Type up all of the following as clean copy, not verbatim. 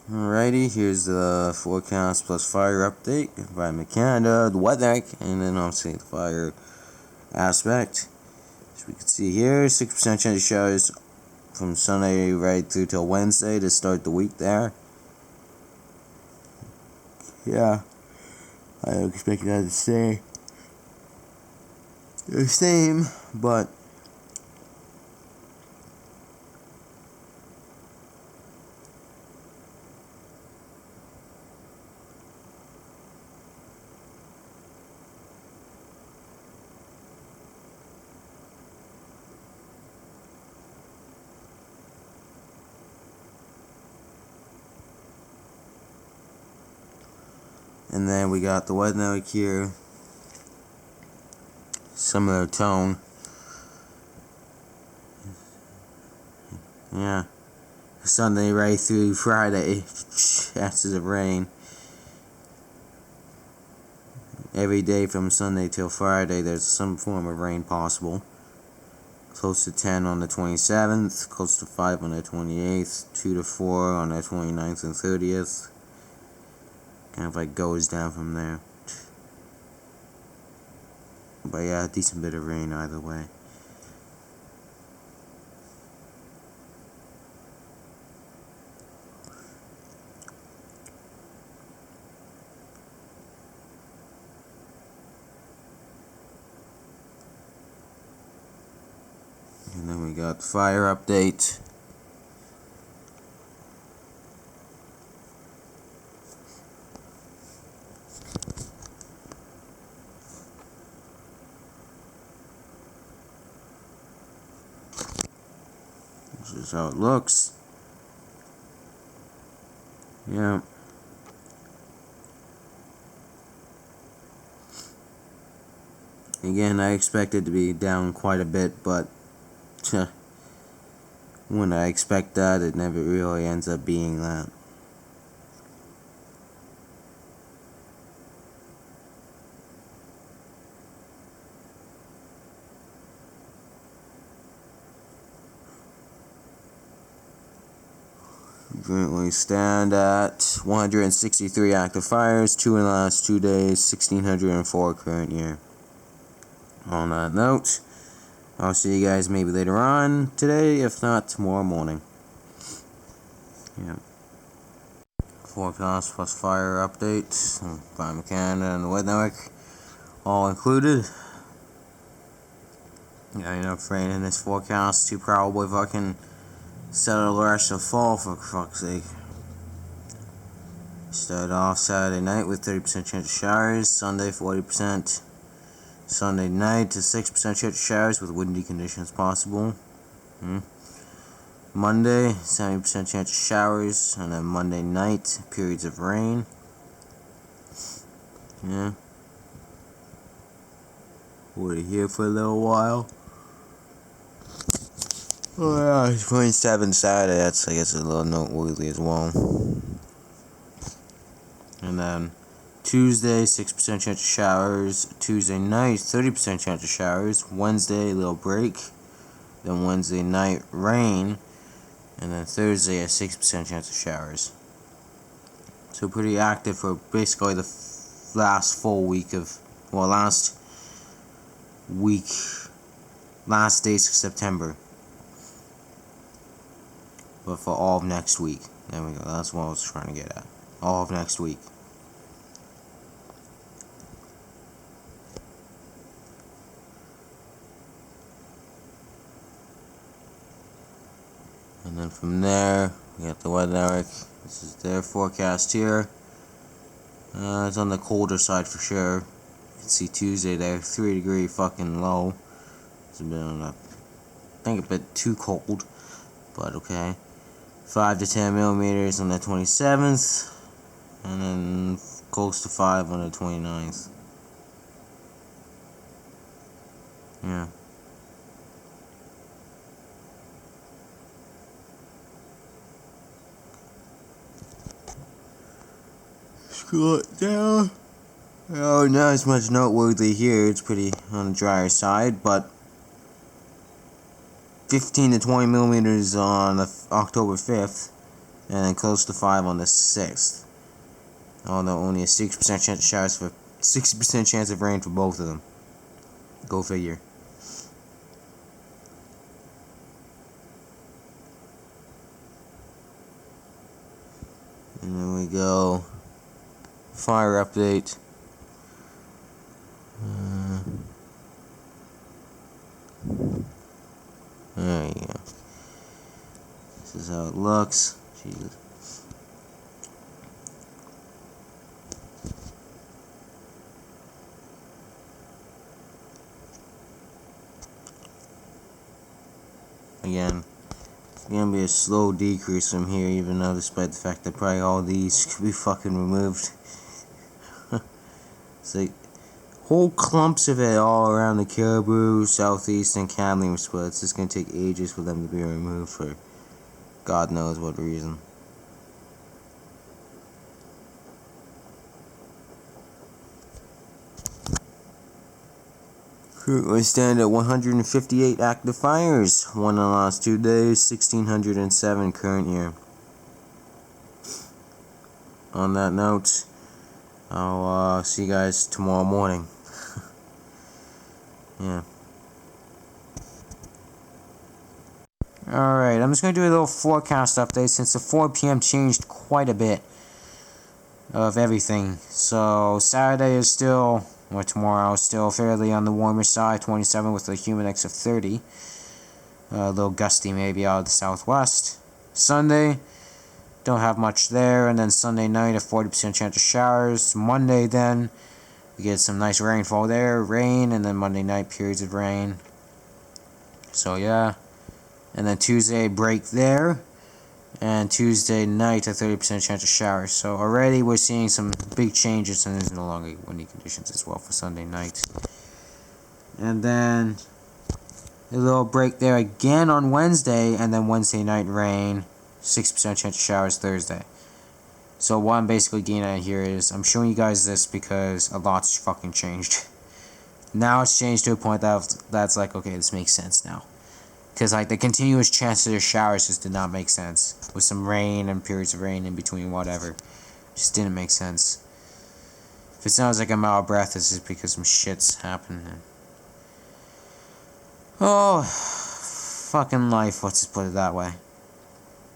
Alrighty, here's the forecast plus fire update by Canada, the weather, and then obviously the fire aspect. As we can see here, 6% chance of showers from Sunday right through till Wednesday to start the week there. Yeah, I expect that to stay the same, but and then we got the weather here, similar tone. Yeah, Sunday right through Friday, chances of rain. Every day from Sunday till Friday, there's some form of rain possible. Close to 10 on the 27th, close to 5 on the 28th, 2 to 4 on the 29th and 30th. Kind of like goes down from there. But yeah, a decent bit of rain either way. And then we got the fire update. This is how it looks. Yeah. Again, I expect it to be down quite a bit, but when I expect that, it never really ends up being that. Currently stand at 163 active fires, 2 in the last 2 days, 1,604 current year. On that note, I'll see you guys maybe later on today, if not tomorrow morning. Yeah. Forecast plus fire update by Canada and the Weather Network, all included. Got enough rain in this forecast to probably fucking settle the rest of fall, for fuck's sake. Started off Saturday night with 30% chance of showers, Sunday 40%. Sunday night to 6% chance of showers with windy conditions possible. Monday, 70% chance of showers, and then Monday night, periods of rain. Yeah. We'll be here for a little while. Oh yeah, 27 Saturday, that's I guess a little noteworthy as well. And then Tuesday, 6% chance of showers. Tuesday night, 30% chance of showers. Wednesday, a little break. Then Wednesday night, rain. And then Thursday, a 6% chance of showers. So pretty active for basically the last full week of, well, last days of September. But for all of next week. There we go, that's what I was trying to get at. All of next week. And then from there, we got the Weather Network. This is their forecast here. It's on the colder side for sure. You can see Tuesday there, 3 degree fucking low. It's a bit on the, I think a bit too cold, but okay. 5 to 10 millimeters on the 27th, and then close to 5 on the 29th. Yeah. Scroll it down. Oh, not as much noteworthy here. It's pretty on the drier side, but 15 to 20 millimeters on October 5th. and then close to 5 on the 6th. Although only a 6% chance of showers for 60% chance of rain for both of them. Go figure. And then we go fire update. There you go. This is how it looks. Jesus. Again, it's gonna be a slow decrease from here, even though despite the fact that probably all these could be fucking removed. It's like whole clumps of it all around the Caribou, Southeast, and Kamloops, but it's just gonna take ages for them to be removed for God knows what reason. Currently stand at 158 active fires, one in the last 2 days, 1,607 current year. On that note, I'll see you guys tomorrow morning. Yeah. Alright, I'm just going to do a little forecast update since the 4 p.m. changed quite a bit of everything. So, Saturday is still, or tomorrow is still fairly on the warmer side, 27 with a humid index of 30. A little gusty maybe out of the southwest. Sunday, don't have much there, and then Sunday night a 40% chance of showers. Monday then, we get some nice rainfall there, rain, and then Monday night periods of rain. So yeah. And then Tuesday break there, and Tuesday night a 30% chance of showers. So already we're seeing some big changes, and there's no longer windy conditions as well for Sunday night. And then a little break there again on Wednesday, and then Wednesday night rain, 6% chance of showers Thursday. So what I'm basically getting at here is, I'm showing you guys this because a lot's fucking changed. Now it's changed to a point that's like, okay, this makes sense now. Because like the continuous chances of showers just did not make sense. With some rain and periods of rain in between, whatever. Just didn't make sense. If it sounds like I'm out of breath, this is because some shit's happening. Oh, fucking life, let's just put it that way.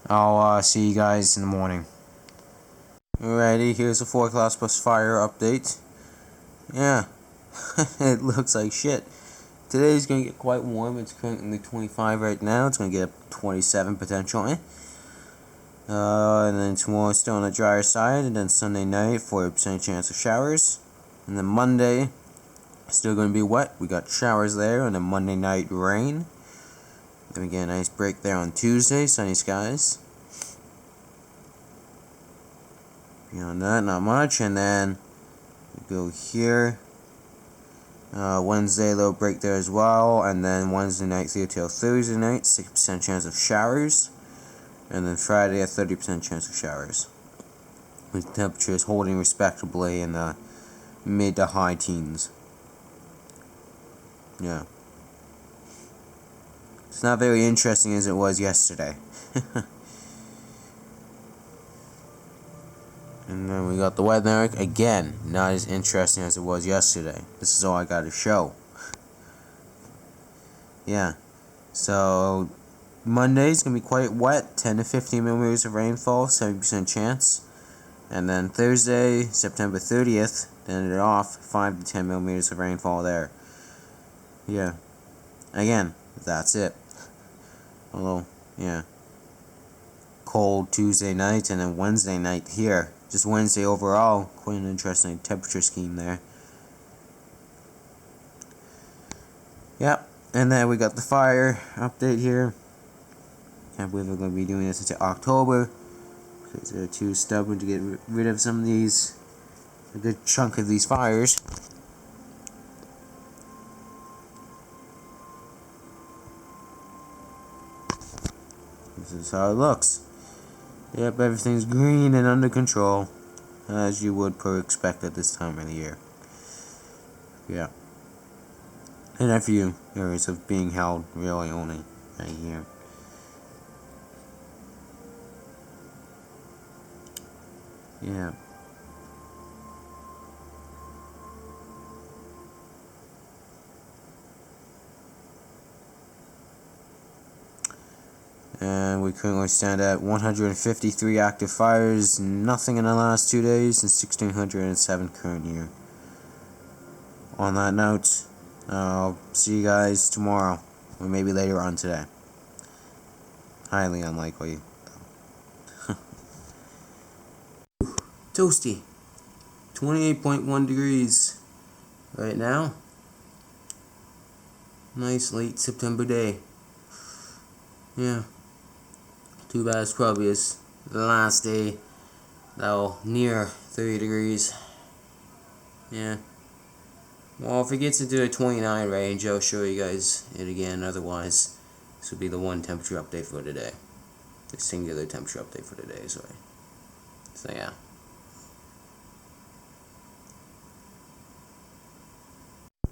I'll see you guys in the morning. Alrighty, here's a forecast plus fire update. Yeah, it looks like shit. Today's going to get quite warm. It's currently 25 right now. It's going to get up to 27 potentially. And then tomorrow still on the drier side. And then Sunday night, 40% chance of showers. And then Monday, still going to be wet. We got showers there. And then Monday night, rain. Then we get a nice break there on Tuesday, sunny skies. Beyond that, not much. And then we go here. Wednesday, little break there as well, and then Wednesday night through till Thursday night, 6% chance of showers, and then Friday a 30% chance of showers, with temperatures holding respectably in the mid to high teens. Yeah, it's not very interesting as it was yesterday. And then we got the weather, again, not as interesting as it was yesterday. This is all I got to show. Yeah, so Monday's going to be quite wet, 10 to 15 millimeters of rainfall, 70% chance. And then Thursday, September 30th, to end it off, 5 to 10 millimeters of rainfall there. Yeah, again, that's it. Although, yeah, cold Tuesday night and then Wednesday night here. Just Wednesday overall, quite an interesting temperature scheme there. Yep, and then we got the fire update here. Can't believe we're going to be doing this until October, because they're too stubborn to get rid of some of these, a good chunk of these fires. This is how it looks. Yep, everything's green and under control, as you would expect at this time of the year. Yeah. And a few areas of being held really only right here. Yeah. And we currently stand at 153 active fires, nothing in the last 2 days, and 1,607 current year. On that note, I'll see you guys tomorrow, or maybe later on today. Highly unlikely. Toasty. 28.1 degrees right now. Nice late September day. Yeah. Too bad it's probably is the last day that'll near 30 degrees. Yeah. Well, if it gets into the 29 range, I'll show you guys it again. Otherwise, this will be the one temperature update for today. The singular temperature update for today, sorry. So, yeah.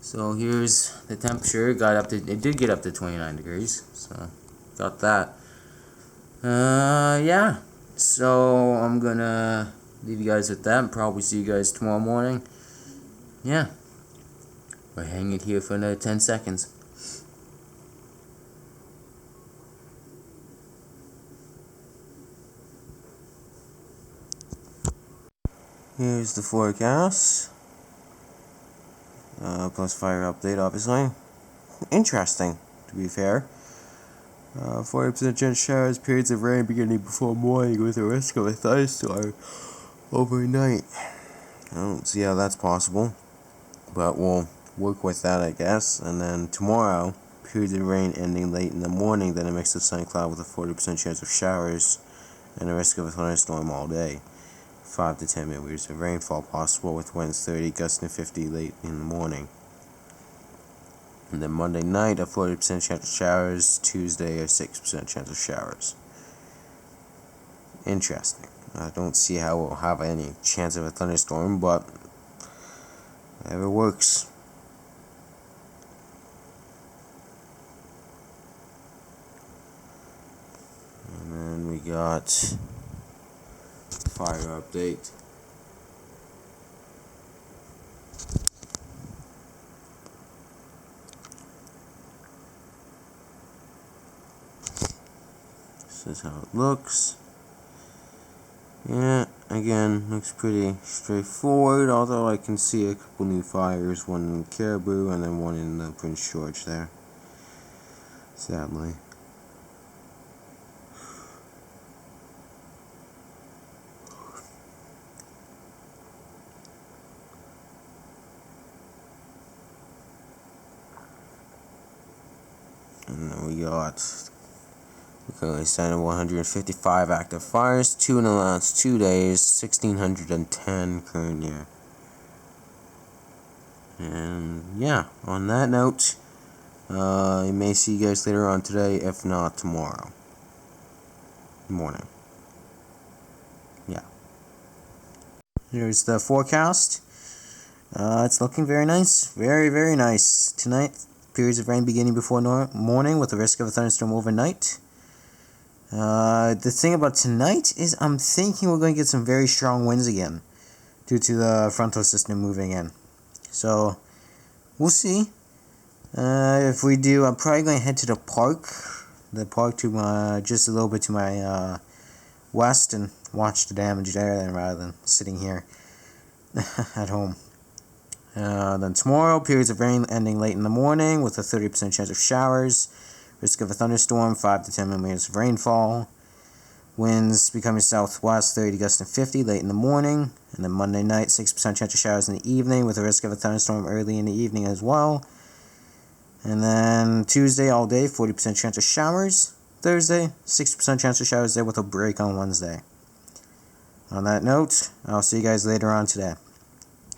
So, here's the temperature. It did get up to 29 degrees. So, got that. Yeah. So, I'm gonna leave you guys with that and probably see you guys tomorrow morning. Yeah. We'll hang it here for another 10 seconds. Here's the forecast. Plus fire update, obviously. Interesting, to be fair. 40% chance showers, periods of rain beginning before morning with a risk of a thunderstorm overnight. I don't see how that's possible, but we'll work with that, I guess. And then tomorrow, periods of rain ending late in the morning, then a mix of sun and cloud with a 40% chance of showers and a risk of a thunderstorm all day. 5 to 10 millimeters of rainfall possible with winds 30, gusts to 50 late in the morning. And then Monday night, a 40% chance of showers. Tuesday, a 6% chance of showers. Interesting. I don't see how we'll have any chance of a thunderstorm, but whatever works. And then we got fire update. This is how it looks. Yeah, again, looks pretty straightforward, although I can see a couple new fires, one in Caribou and then one in Prince George there. Sadly. And then we currently stand at 155 active fires, 2 in the last 2 days, 1,610 current year. And yeah, on that note, I may see you guys later on today, if not tomorrow morning. Yeah. Here's the forecast. It's looking very nice. Very, very nice. Tonight, periods of rain beginning before morning with the risk of a thunderstorm overnight. The thing about tonight is I'm thinking we're going to get some very strong winds again due to the frontal system moving in. So, we'll see. If we do, I'm probably going to head to the park to just a little bit to my west and watch the damage there then rather than sitting here at home. Then tomorrow, periods of rain ending late in the morning with a 30% chance of showers. Risk of a thunderstorm, 5 to 10 millimeters of rainfall. Winds becoming southwest, 30 gusts to 50 late in the morning. And then Monday night, 6% chance of showers in the evening with a risk of a thunderstorm early in the evening as well. And then Tuesday all day, 40% chance of showers. Thursday, 60% chance of showers there with a break on Wednesday. On that note, I'll see you guys later on today.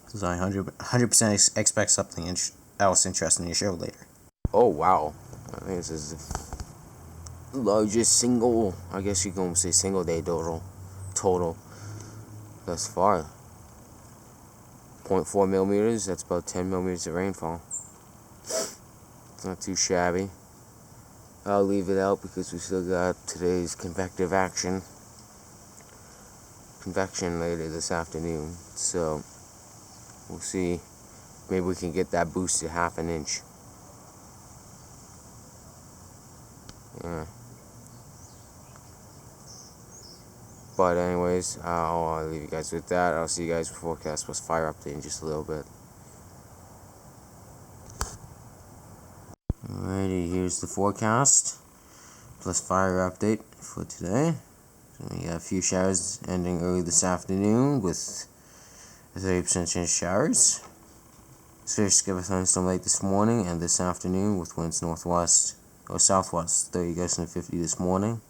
So I 100% expect something else interesting to show later. Oh, wow. I think this is the largest single, I guess you can say single day total thus far. 0.4 millimeters, that's about 10 millimeters of rainfall. It's not too shabby. I'll leave it out because we still got today's convective action. convection later this afternoon, so we'll see. Maybe we can get that boost to half an inch. Yeah. But anyways, I'll leave you guys with that. I'll see you guys with forecast plus fire update in just a little bit. Alrighty, here's the forecast plus fire update for today. So we got a few showers ending early this afternoon with a 30% chance of showers. Fish skip a thunderstorm late this morning and this afternoon with winds northwest or southwest, 30 gusting to 50 this morning.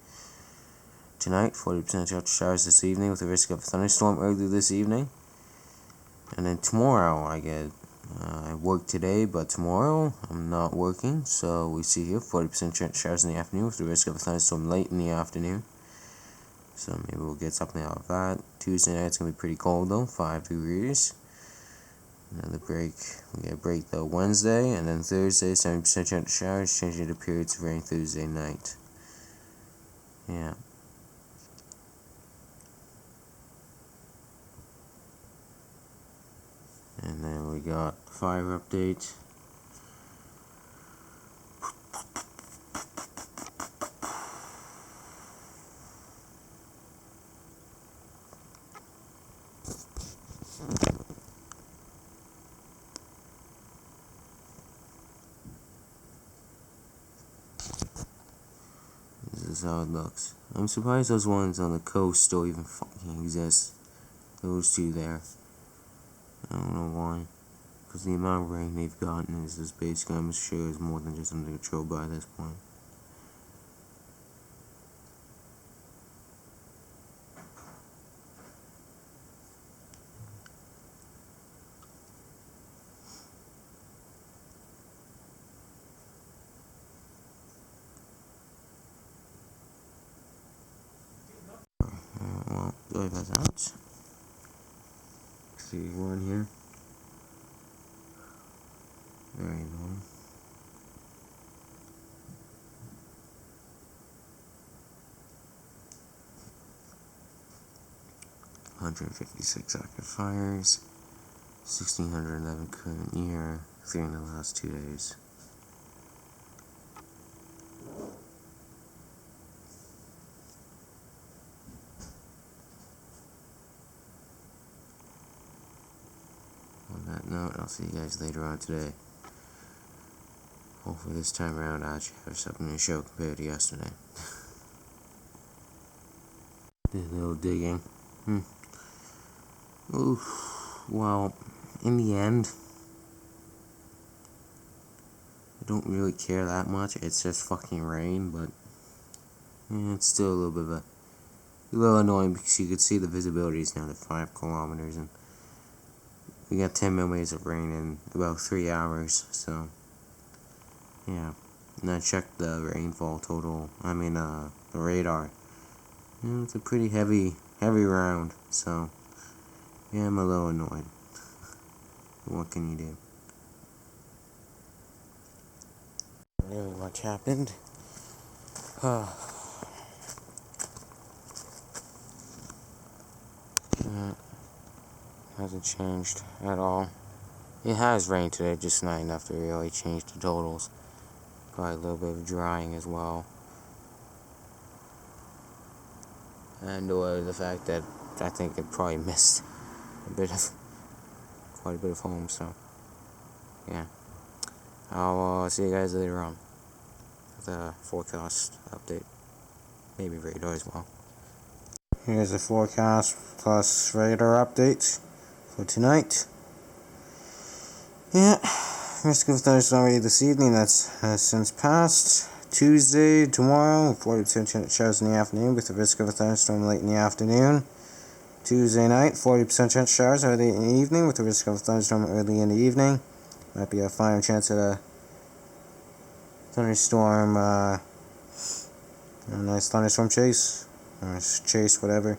Tonight, 40% chance of showers this evening with a risk of a thunderstorm early this evening. And then tomorrow, I work today, but tomorrow I'm not working, so we see here 40% chance of showers in the afternoon with the risk of a thunderstorm late in the afternoon. So maybe we'll get something out of that. Tuesday night's gonna be pretty cold though, 5 degrees. Another break. We get a break though Wednesday, and then Thursday, 70% chance of showers, changing to periods of rain Thursday night. Yeah. And then we got fire update. This is how it looks. I'm surprised those ones on the coast still even fucking exist. Those two there. I don't know why. Because the amount of rain they've gotten is just basically, I'm sure, is more than just under control by this point. Well, sorry about that. See one here. Very long. $156 active fires, 1,611 current year, 3 in the last 2 days. On that note, I'll see you guys later on today. Hopefully this time around I actually have something to show compared to yesterday. Did a little digging. Oof. Well, in the end, I don't really care that much. It's just fucking rain, but it's still a little bit of a little annoying because you could see the visibility is down to 5 kilometers, and we got 10 millimeters of rain in about 3 hours. So yeah, and I checked the rainfall total. The radar. It's a pretty heavy round. So yeah, I'm a little annoyed. What can you do? Really much happened. Hasn't changed at all. It has rained today, just not enough to really change the totals. Probably a little bit of drying as well. And the fact that I think it probably missed quite a bit of home, so yeah. I'll see you guys later on with a forecast update. Maybe radar as well. Here's the forecast plus radar update for tonight. Yeah, risk of thunderstorm already this evening, that's since passed. Tuesday, tomorrow, 40% chance of showers in the afternoon with the risk of a thunderstorm late in the afternoon. Tuesday night, 40% chance of showers early in the evening with the risk of a thunderstorm early in the evening. Might be a finer chance at a thunderstorm, a nice thunderstorm chase, or chase, whatever.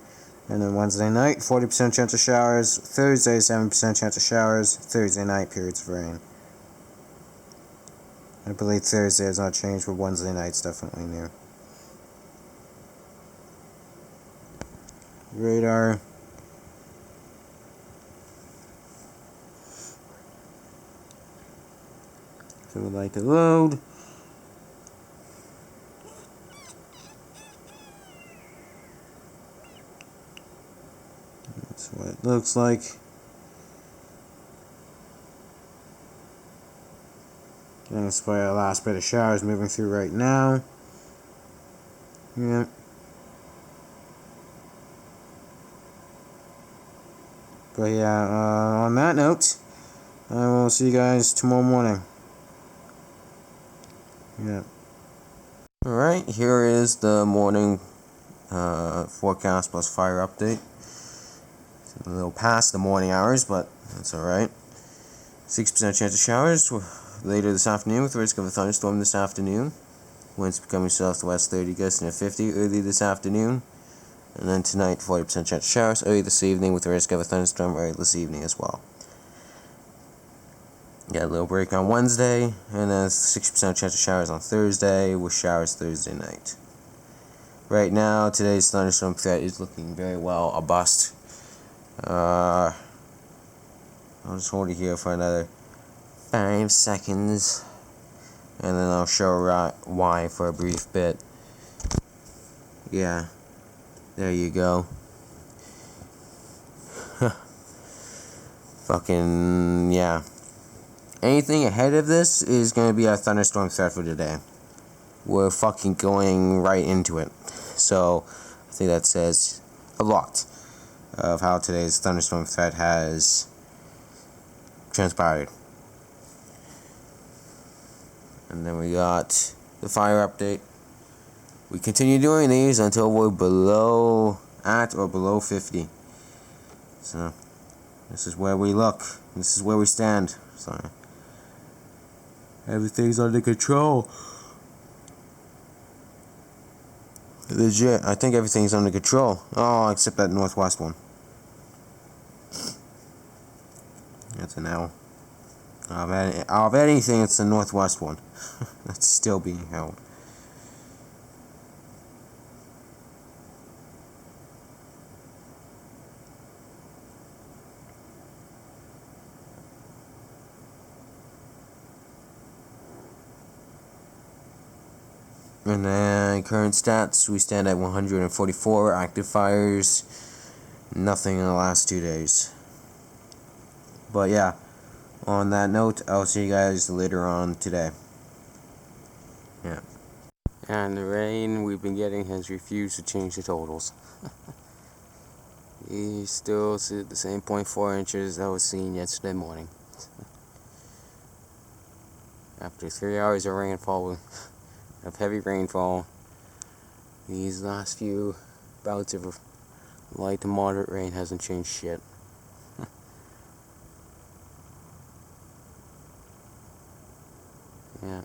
And then Wednesday night, 40% chance of showers. Thursday, 7% chance of showers. Thursday night, periods of rain. I believe Thursday has not changed, but Wednesday night's definitely new. Radar, So we'd like to load. That's what it looks like. And that's why our last bit of showers moving through right now. Yeah. But yeah, on that note, I will see you guys tomorrow morning. Yeah. Alright, here is the morning forecast plus fire update. It's a little past the morning hours, but that's alright. 6% chance of showers later this afternoon with risk of a thunderstorm this afternoon. Winds becoming southwest 30 gusting to 50 early this afternoon. And then tonight, 40% chance of showers early this evening with the risk of a thunderstorm early this evening as well. Got a little break on Wednesday, and then 60% chance of showers on Thursday with showers Thursday night. Right now, today's thunderstorm threat is looking very well a bust. I'll just hold it here for another 5 seconds, and then I'll show why for a brief bit. Yeah, there you go. Fucking, yeah. Anything ahead of this is going to be a thunderstorm threat for today. We're fucking going right into it. So, I think that says a lot of how today's thunderstorm threat has transpired. And then we got the fire update. We continue doing these until we're at or below 50. So, this is where we look. This is where we stand. So, everything's under control. Legit, I think everything's under control. Oh, except that northwest one. That's an L. Of anything, it's the northwest one. That's still being held. And then current stats, we stand at 144 active fires. Nothing in the last 2 days. But yeah, on that note, I'll see you guys later on today. Yeah. And the rain we've been getting has refused to change the totals. We still see the same 0.4 inches that was seen yesterday morning. After 3 hours of rainfall, of heavy rainfall, these last few bouts of light to moderate rain hasn't changed shit. Yeah.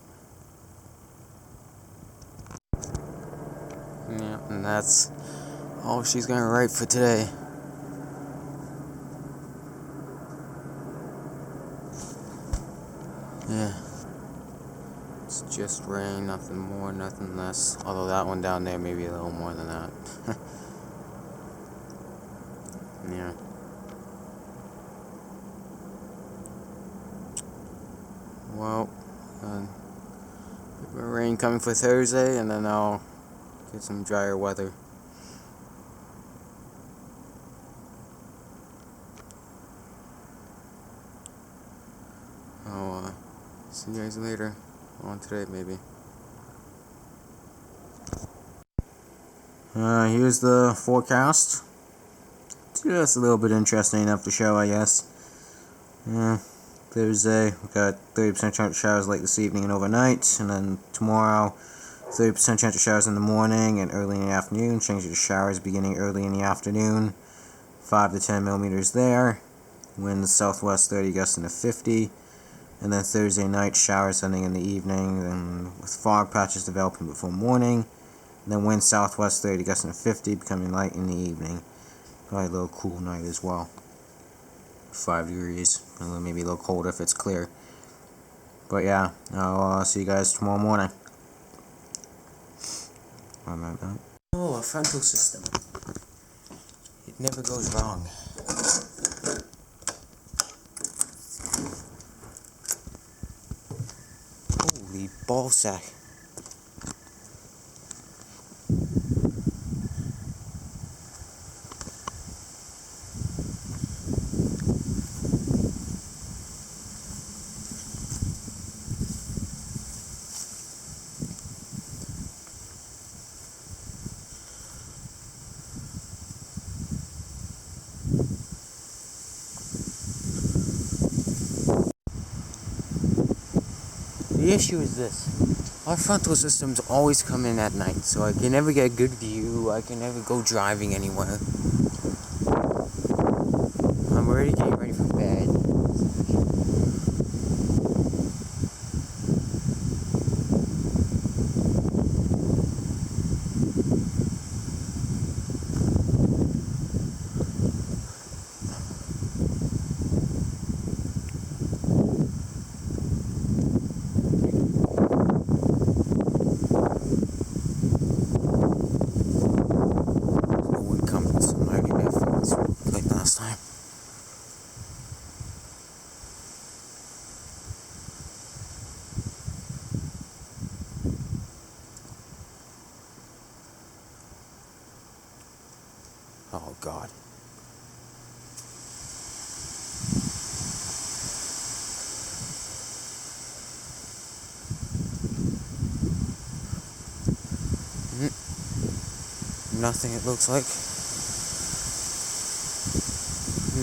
Yeah, and that's all she's gonna write for today. Yeah. It's just rain, nothing more, nothing less. Although that one down there may be a little more than that. Yeah. Well, rain coming for Thursday, and then I'll get some drier weather. I'll see you guys later. On today, maybe. Here's the forecast. Just a little bit interesting enough to show, I guess. Thursday, we got 30% chance of showers late this evening and overnight, and then tomorrow, 30% chance of showers in the morning and early in the afternoon. Change it to showers beginning early in the afternoon. 5 to 10 millimeters there. Winds southwest 30 gusting to 50. And then Thursday night, showers ending in the evening, and with fog patches developing before morning. And then wind southwest 30 gusting to 50, becoming light in the evening. Probably a little cool night as well. 5 degrees, and maybe a little colder if it's clear. But yeah, I'll see you guys tomorrow morning. Oh, a frontal system. It never goes wrong. you ballsack. The issue is this. Our frontal systems always come in at night, so I can never get a good view, I can never go driving anywhere. I'm already getting ready for bed. Oh God. Nothing, it looks like.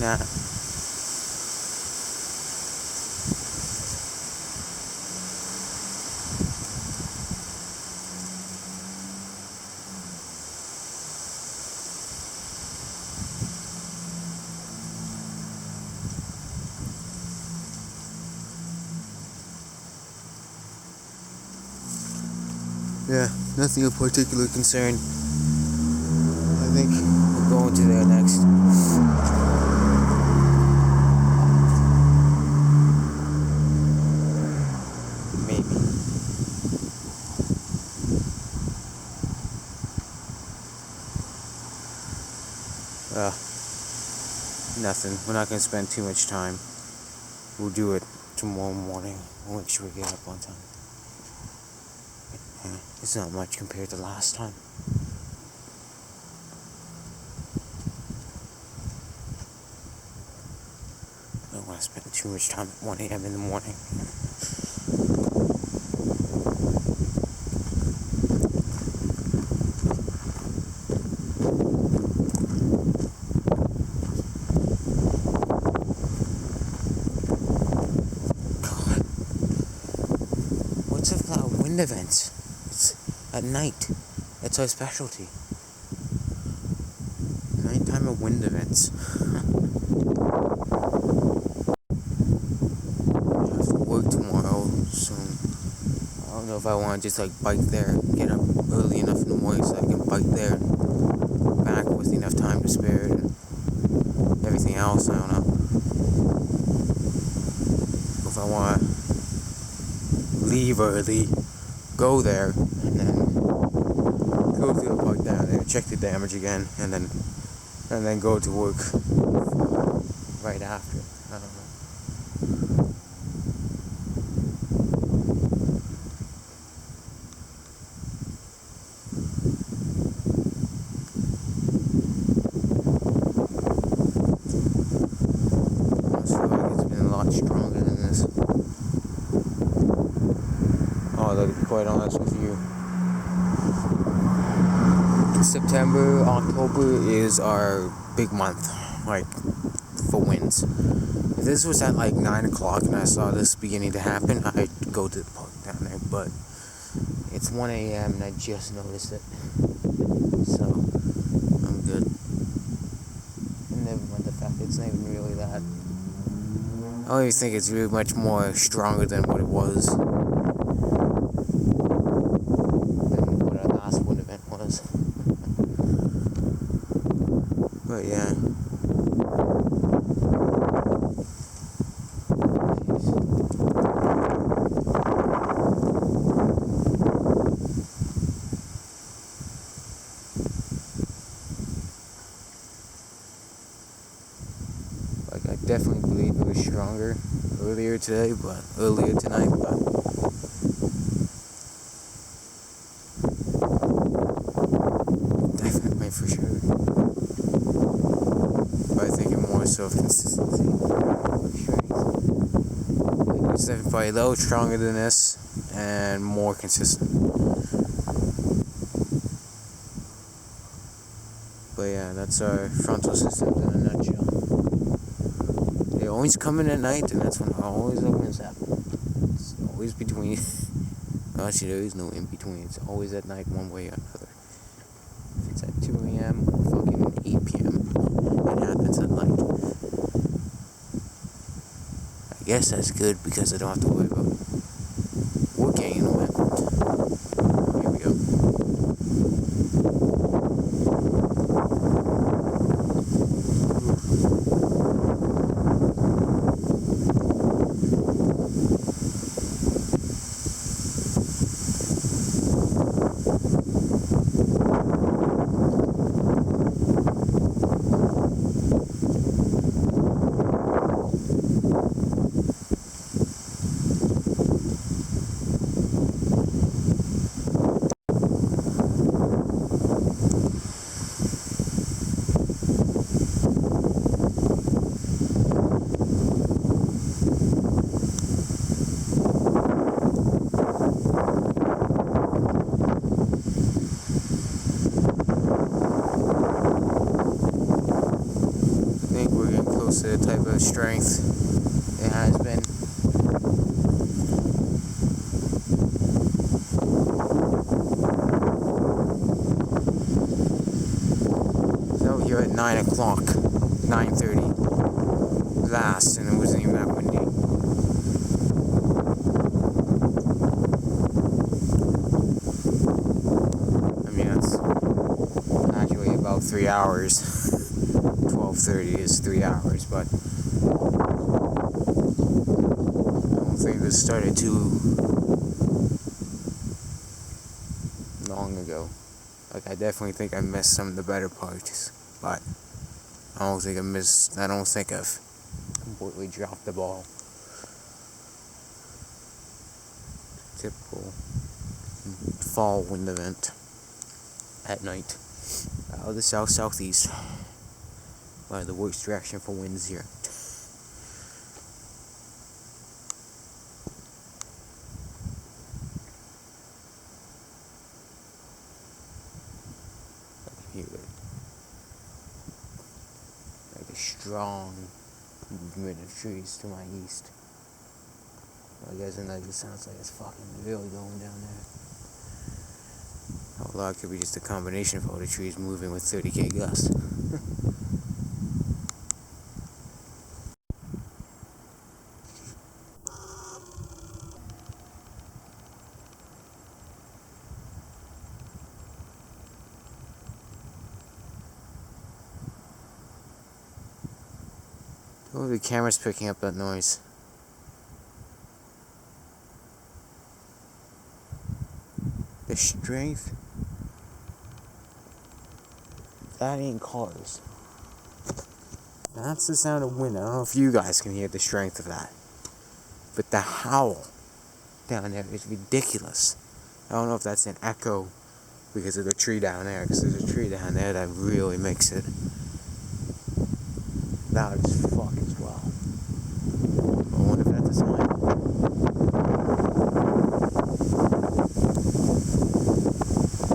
Nah. Yeah, nothing of particular concern. I think we're going to there next. Maybe. Nothing. We're not going to spend too much time. We'll do it tomorrow morning. We'll make sure we get up on time. It's not much compared to last time. I don't want to spend too much time at 1 a.m. in the morning. God. What's up with wind events? It's at night. That's our specialty. Nighttime of wind events. Tomorrow, so I don't know if I want to just like bike there, get up early enough in the morning so I can bike there and go back with enough time to spare and everything else. I don't know if I want to leave early, go there, and then go to the park down there, check the damage again, and then go to work right after. I don't know. Stronger than this. Oh, to be quite honest with you, in September, October is our big month, like, for winds. If this was at like 9 o'clock and I saw this beginning to happen, I'd go to the park down there, but it's 1 a.m. and I just noticed it, so I'm good. And never mind the fact it's not even really that. I don't even think it's really much more stronger than what it was. Than what our last wind event was. But yeah. Like, I definitely believe it was stronger earlier tonight, but also of consistency of strength. It's definitely a little stronger than this and more consistent. But yeah, that's our frontal systems in a nutshell. They always come in at night, and that's when always the winds happen. It's always between. Well, actually, there is no in between. It's always at night, one way or another. If it's at 2 a.m. or fucking 8 p.m., it happens at night. I guess that's good because I don't have to worry about working in the wind. Here we go. The type of strength it has been. So here at 9 o'clock, 9:30 last, and it wasn't even that windy. I mean, that's actually about 3 hours. 12:30 is 3 hours, but I don't think this started too long ago. Like, I definitely think I missed some of the better parts, but I don't think I've completely dropped the ball. Typical fall wind event at night. Out of the southeast. The worst direction for winds here. Here, like a strong movement of trees to my east. I guess it sounds like it's fucking really going down there. Although it could be just a combination of all the trees moving with 30k gusts. Oh, the camera's picking up that noise. The strength. That ain't cars. That's the sound of wind. I don't know if you guys can hear the strength of that. But the howl down there is ridiculous. I don't know if that's an echo because of the tree down there. Because there's a tree down there that really makes it loud as fuck as well. I wonder if that's a sign.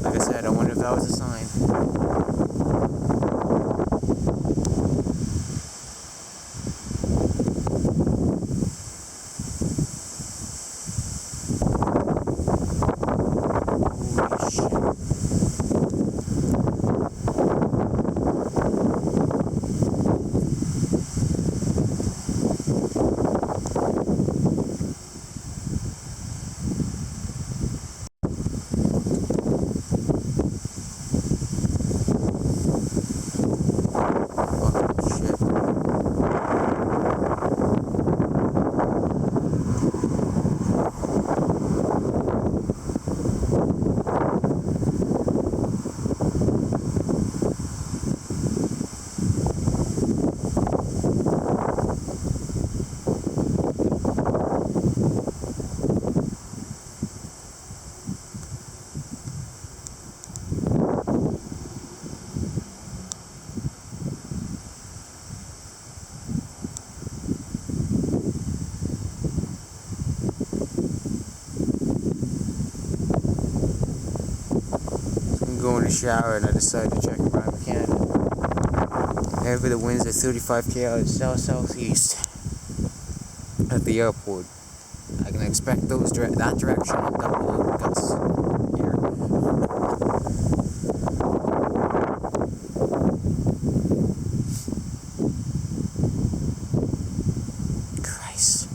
Like I said, I wonder if that was a sign. a shower and I decided to check around Canada. Whenever the winds are 35 km southeast at the airport, I can expect that direction and double gusts here. Christ.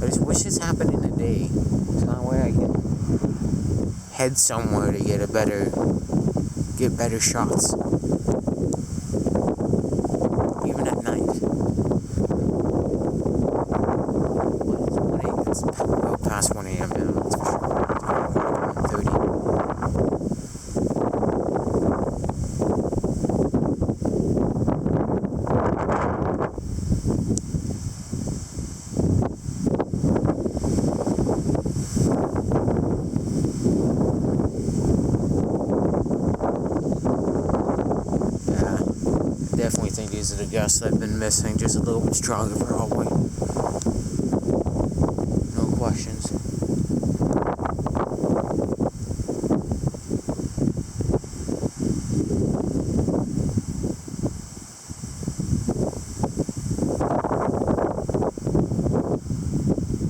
I just wish this happened in a day. So that way I can head somewhere to get better shots. Even at night. It's about past 1 a.m. now, that's for sure. 1:30. Definitely think these are the gusts I've been missing, just a little bit stronger probably. No questions.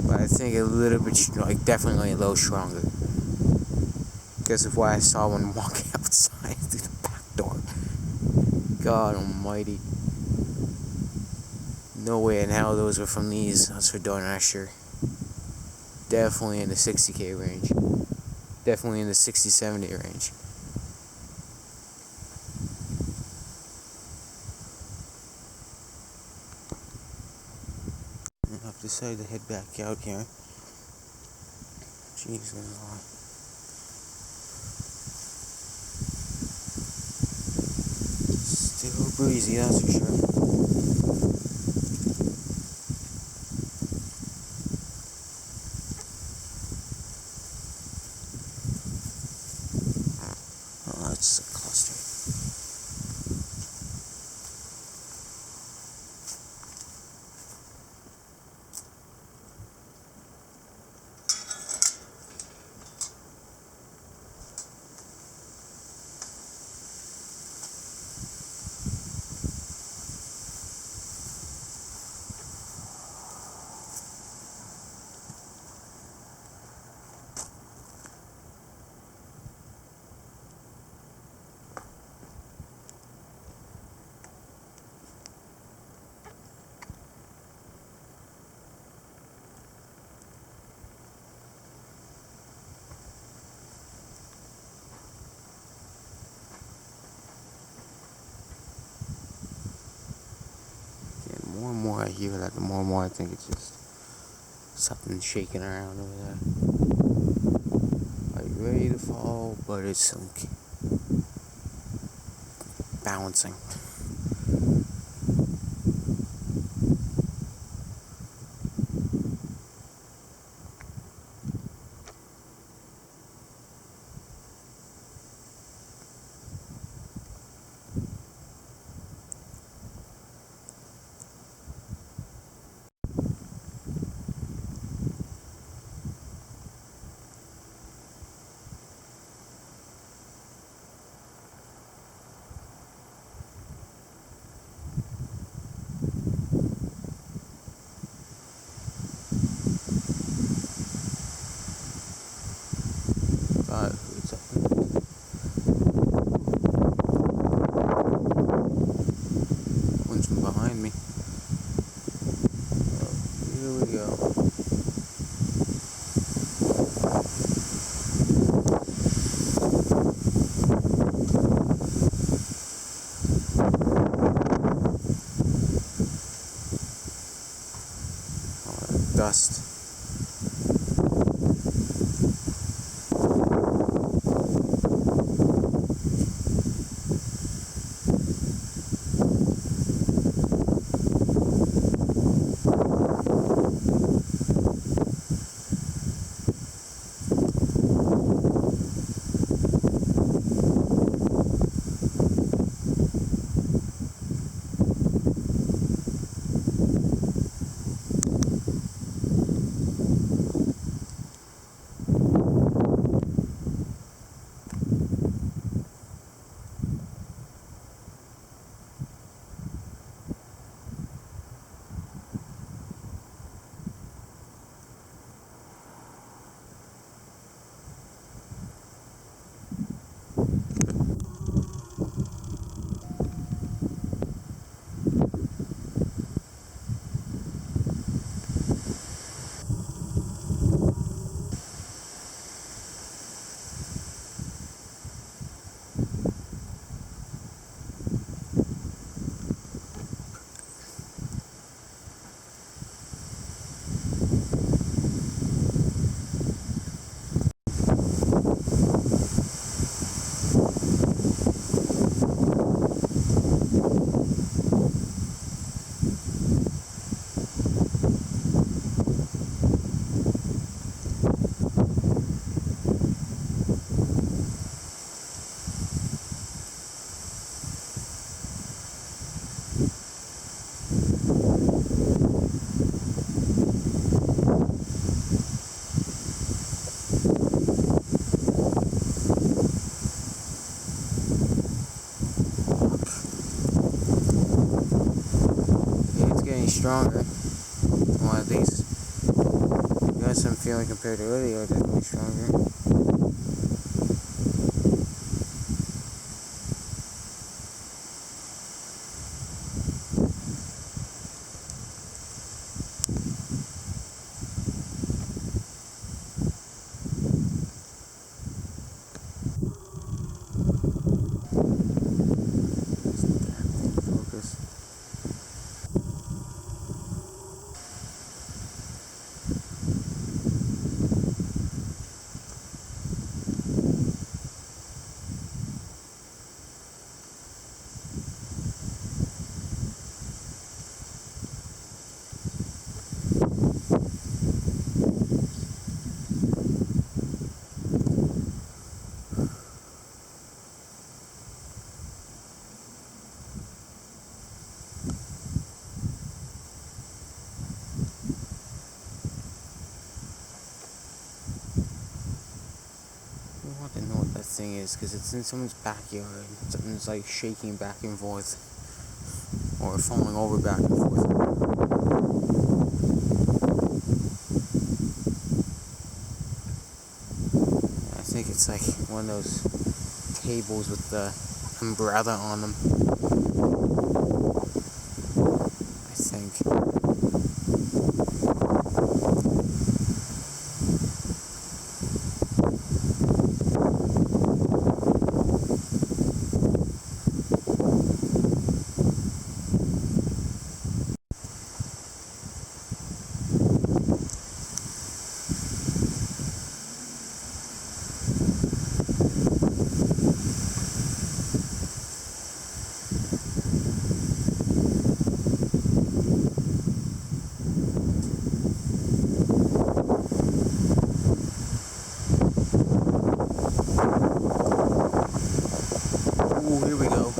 But I think a little bit, definitely a little stronger. Because of why I saw one walking outside through the back door. God almighty. No way in hell those were from these. That's for darn sure. Definitely in the 60k range. Definitely in the 60-70 range. I've decided to head back out here. Jesus. Still breezy, that's for sure. Oh, that's a cluster. The more and more I hear that, the more and more I think it's just something shaking around over there. Like ready to fall, but it's like balancing. Stronger. Well, at least, yes, I'm feeling compared to earlier, definitely stronger. Focus. I want to know what that thing is, because it's in someone's backyard. Something's like shaking back and forth, or falling over back and forth. I think it's like one of those tables with the umbrella on them. I think. Ooh, here we go.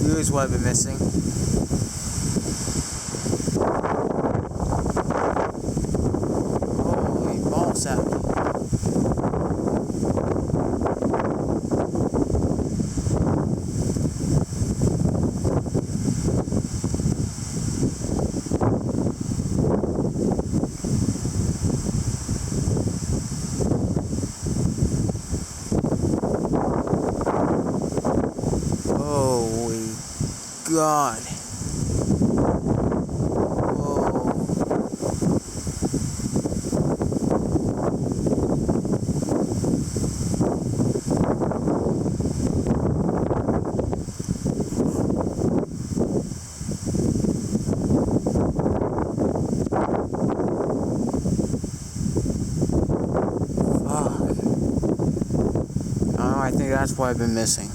Here's what I've been missing. Holy ballsack. Holy God. I think that's what I've been missing.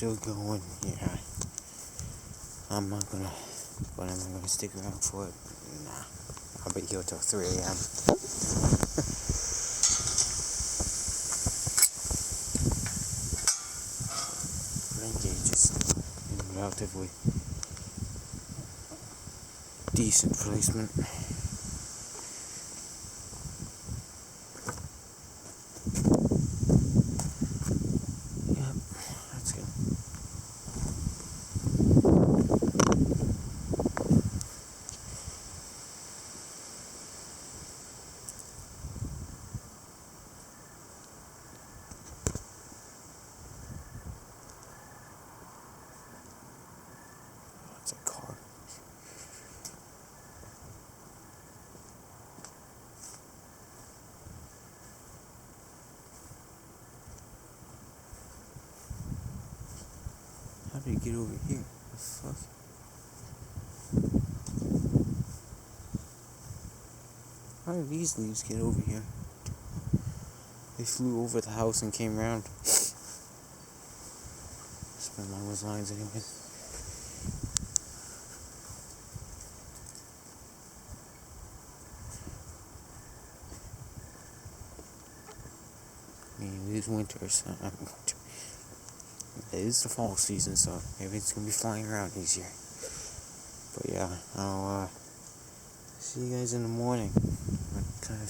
still going. Yeah. I'm not gonna, but am I gonna stick around for it? Nah. I'll be here till 3 a.m. Rain gauge is in relatively decent placement. Yep, that's good. That's a car. How did he get over here? The fuck? How did these leaves get over here? They flew over the house and came around. Spin along those lines anyways. I mean, it is winter, so it is the fall season, so maybe it's gonna be flying around easier. But yeah, I'll see you guys in the morning. What kind of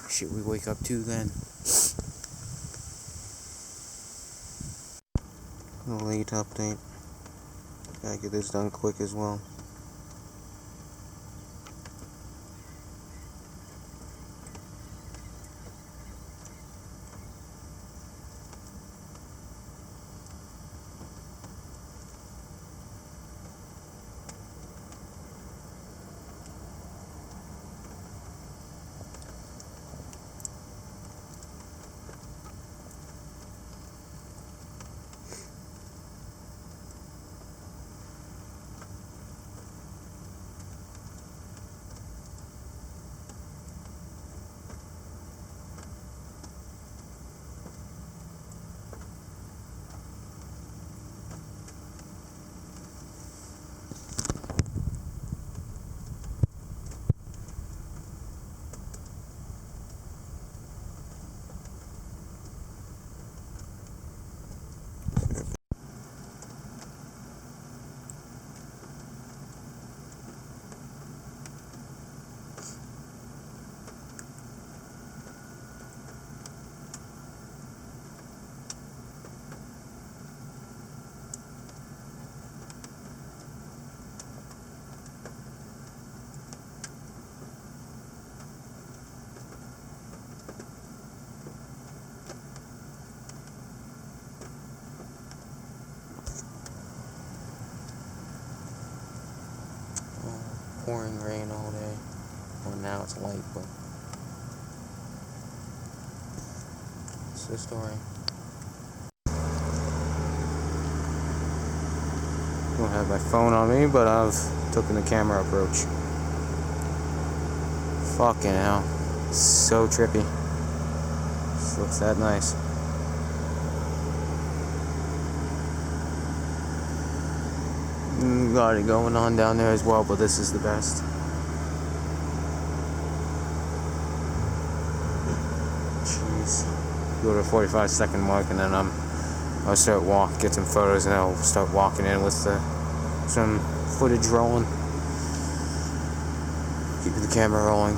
shit we wake up to then? A late update. Gotta get this done quick as well. Pouring rain all day. Well, now it's light, but it's the story. I don't have my phone on me, but I've taken the camera approach. Fucking hell. It's so trippy. This looks that nice. Got it going on down there as well, but this is the best. Jeez. Go to the 45-second mark, and then I'll start get some photos, and I'll start walking in with some footage rolling. Keep the camera rolling.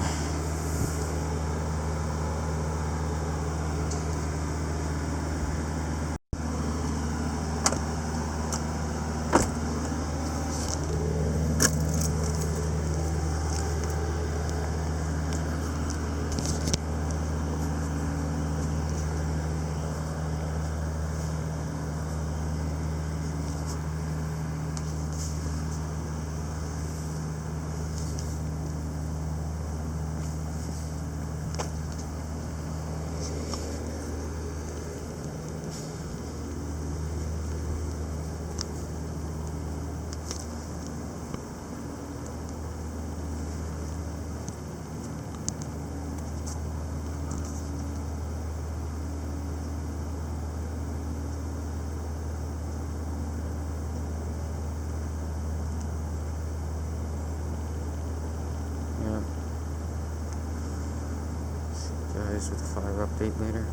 guys with a fire update later.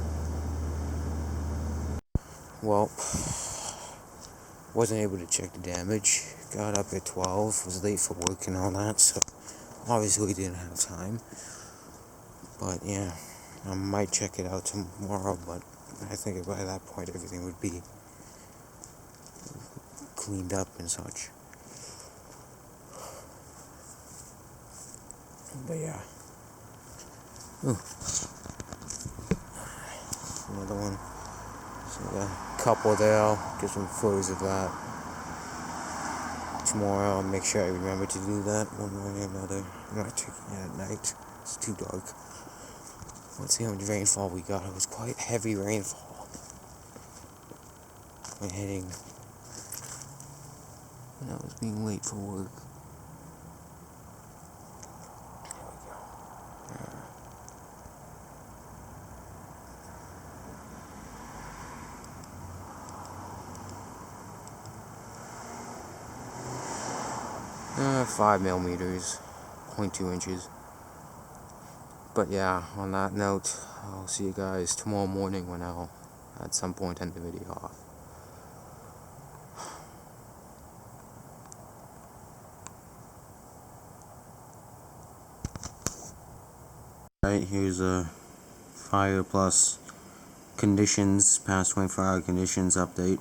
Well, wasn't able to check the damage. Got up at 12, was late for work and all that, so obviously didn't have time. But yeah, I might check it out tomorrow, but I think by that point everything would be cleaned up and such. But yeah. Ooh. Another one. So got a couple there. I'll get some photos of that. Tomorrow I'll make sure I remember to do that one way or another. I'm not taking it at night. It's too dark. Let's see how much rainfall we got. It was quite heavy rainfall. We're heading when I was being late for work. There we go. 5 millimeters, 0.2 inches. But yeah, on that note, I'll see you guys tomorrow morning when I'll at some point end the video off. Alright, here's a fire plus conditions, past 24-hour conditions update.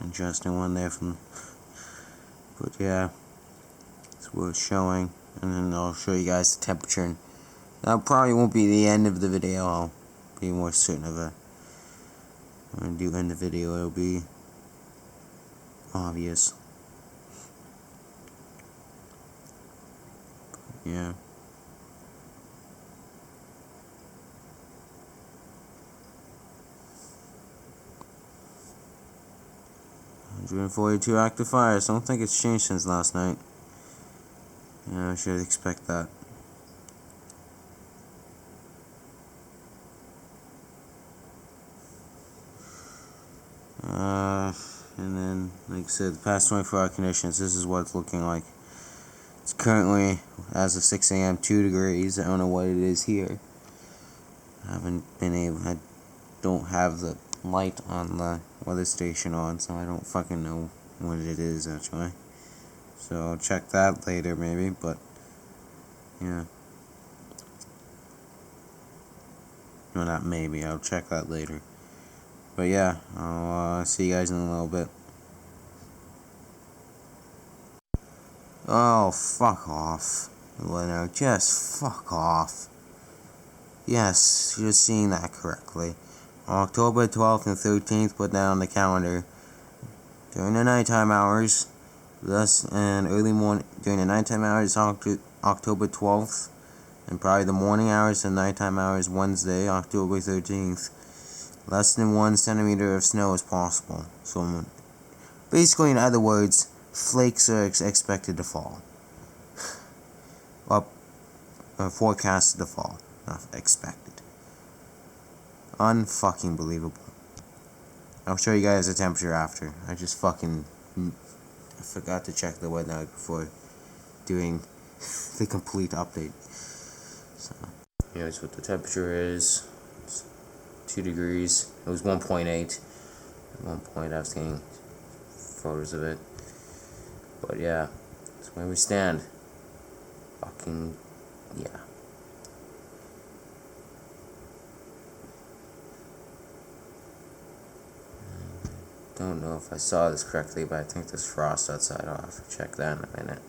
Interesting one there from, but yeah, it's worth showing. And then I'll show you guys the temperature. And that probably won't be the end of the video. I'll be more certain of it. When I do end the video, it'll be obvious. Yeah. $142 active fires. I don't think it's changed since last night. Yeah, I should expect that. And then, like I said, the past 24-hour conditions, this is what it's looking like. It's currently, as of 6 a.m., 2 degrees. I don't know what it is here. I don't have the light on the weather station on, so I don't fucking know what it is, actually. So I'll check that later, maybe, but, yeah. No, not maybe, I'll check that later. But yeah, I'll see you guys in a little bit. Oh, fuck off. Leno, just fuck off. Yes, you're seeing that correctly. October 12th and 13th, put that on the calendar. During the nighttime hours, thus, and early morning, during the nighttime hours, October 12th, and probably the morning hours and nighttime hours, Wednesday, October 13th. Less than 1 centimeter of snow is possible. So, basically, in other words, flakes are expected to fall. Forecasted to fall, not expected. Unfucking believable. I'll show you guys the temperature after. I forgot to check the weather before doing the complete update. So, here's what the temperature is. It's 2 degrees. It was 1.8. At one point I was getting photos of it. But yeah, that's where we stand. Fucking, yeah. Don't know if I saw this correctly, but I think there's frost outside. I'll have to check that in a minute.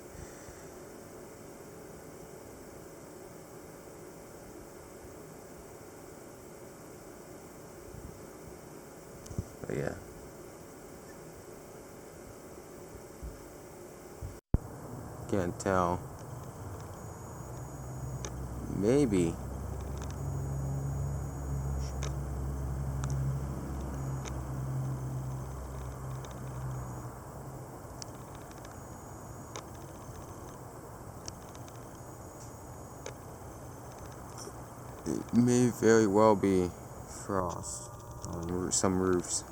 But yeah. Can't tell. Maybe. It may very well be frost on some roofs.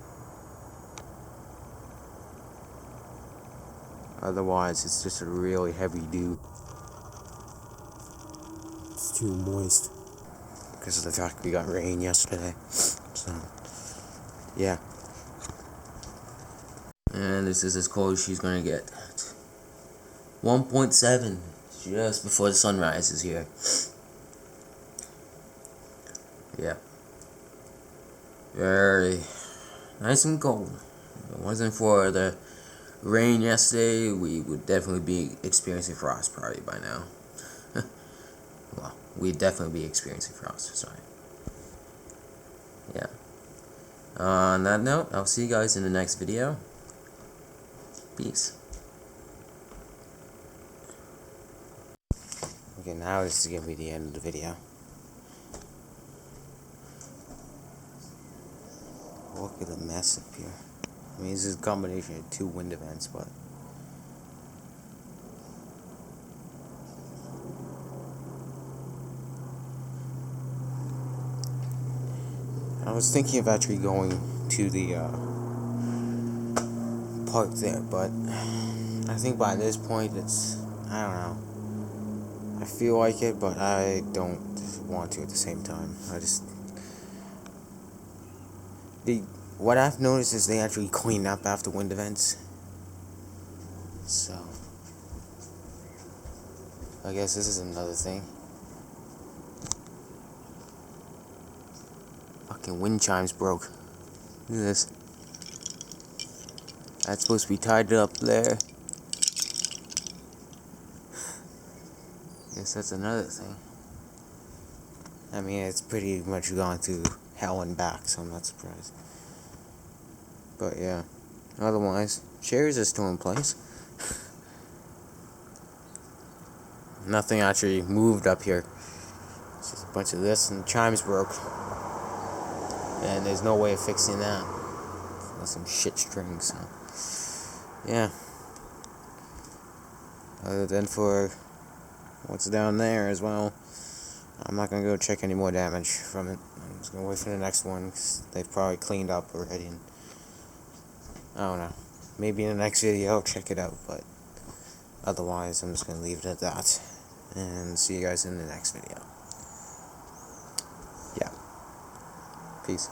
Otherwise, it's just a really heavy dew. It's too moist. because of the fact we got rain yesterday. So, yeah. And this is as cold as she's gonna get. 1.7, just before the sun rises here. Yeah. Very nice and cold. If it wasn't for the rain yesterday, we would definitely be experiencing frost probably by now. Well, we'd definitely be experiencing frost, sorry. Yeah. On that note, I'll see you guys in the next video. Peace. Okay, now this is gonna be the end of the video. Look at the mess up here. I mean, this is a combination of 2 wind events, but I was thinking of actually going to the park there, but I think by this point it's, I don't know. I feel like it, but I don't want to at the same time. What I've noticed is they actually clean up after wind events. So, I guess this is another thing. Fucking wind chimes broke. Look at this. That's supposed to be tied up there. Guess that's another thing. I mean, it's pretty much gone to hell and back, so I'm not surprised. But yeah, otherwise, chairs are still in place. Nothing actually moved up here. It's just a bunch of this, and the chimes broke. And there's no way of fixing that. That's some shit strings, so. Yeah. Other than for what's down there as well, I'm not gonna go check any more damage from it. I'm just gonna wait for the next one, because they've probably cleaned up already. And I don't know. Maybe in the next video I'll check it out, but otherwise I'm just gonna leave it at that. And see you guys in the next video. Yeah. Peace.